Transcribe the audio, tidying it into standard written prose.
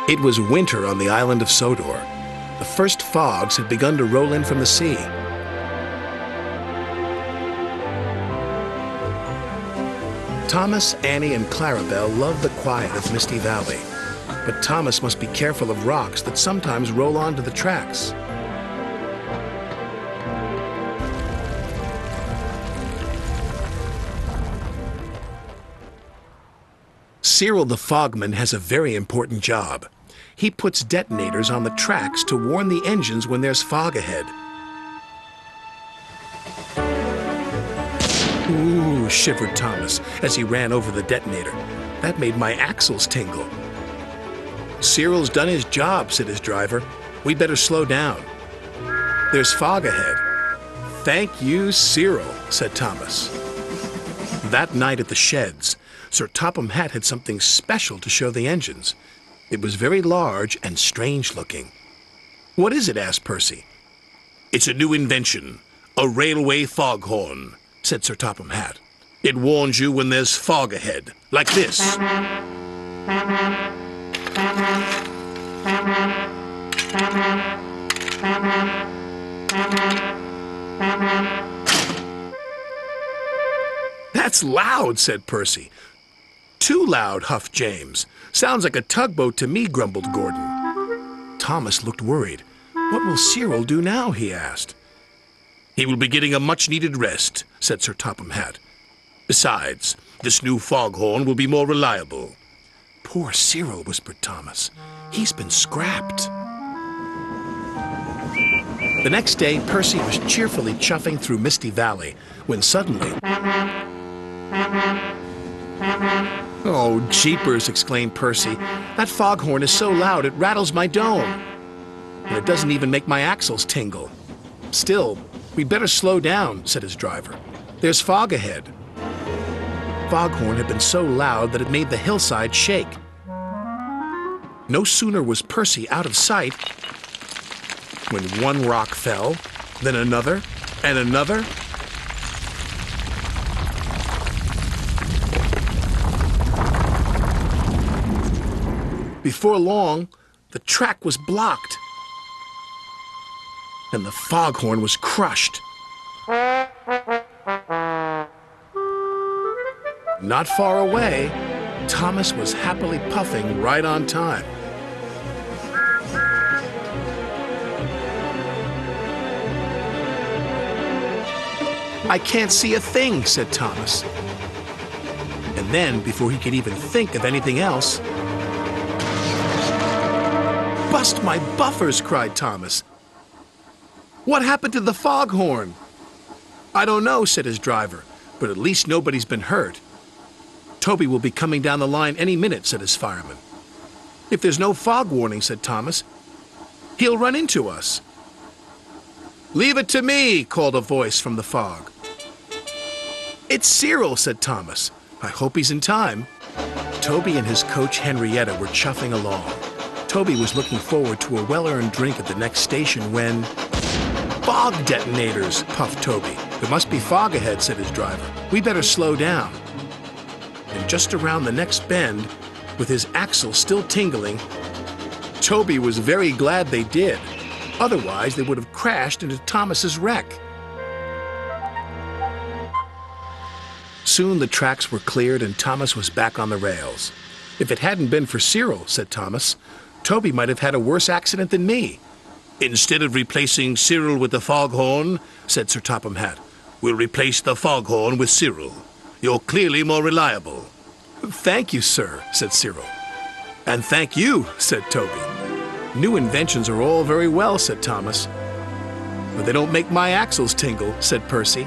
It was winter on the island of Sodor. The first fogs had begun to roll in from the sea. Thomas, Annie, and Clarabelle loved the quiet of Misty Valley, but Thomas must be careful of rocks that sometimes roll onto the tracks. Cyril the Fogman has a very important job. He puts detonators on the tracks to warn the engines when there's fog ahead. Ooh, shivered Thomas as he ran over the detonator. That made my axles tingle. Cyril's done his job, said his driver. We'd better slow down. There's fog ahead. Thank you, Cyril, said Thomas. That night at the sheds, Sir Topham Hatt had something special to show the engines. It was very large and strange looking. What is it? Asked Percy. It's a new invention, a railway foghorn, said Sir Topham Hatt. It warns you when there's fog ahead, like this. That's loud, said Percy. Too loud, huffed James. Sounds like a tugboat to me, grumbled Gordon. Thomas looked worried. What will Cyril do now? He asked. He will be getting a much-needed rest, said Sir Topham Hatt. Besides, this new foghorn will be more reliable. Poor Cyril, whispered Thomas. He's been scrapped. The next day, Percy was cheerfully chuffing through Misty Valley when suddenly... Oh, jeepers, exclaimed Percy. That foghorn is so loud it rattles my dome. And it doesn't even make my axles tingle. Still, we'd better slow down, said his driver. There's fog ahead. Foghorn had been so loud that it made the hillside shake. No sooner was Percy out of sight when one rock fell, then another, and another. Before long, the track was blocked, and the foghorn was crushed. Not far away, Thomas was happily puffing right on time. I can't see a thing, said Thomas. And then, before he could even think of anything else, Bust my buffers, cried Thomas. What happened to the foghorn? I don't know, said his driver, but at least nobody's been hurt. Toby will be coming down the line any minute, said his fireman. If there's no fog warning, said Thomas, he'll run into us. Leave it to me, called a voice from the fog. It's Cyril, said Thomas. I hope he's in time. Toby and his coach Henrietta were chuffing along. Toby was looking forward to a well-earned drink at the next station when... Fog detonators, puffed Toby. There must be fog ahead, said his driver. We better slow down. And just around the next bend, with his axle still tingling, Toby was very glad they did. Otherwise, they would have crashed into Thomas's wreck. Soon the tracks were cleared and Thomas was back on the rails. If it hadn't been for Cyril, said Thomas, Toby might have had a worse accident than me. Instead of replacing Cyril with the foghorn, said Sir Topham Hatt, we'll replace the foghorn with Cyril. You're clearly more reliable. Thank you, sir, said Cyril. And thank you, said Toby. New inventions are all very well, said Thomas. But they don't make my axles tingle, said Percy.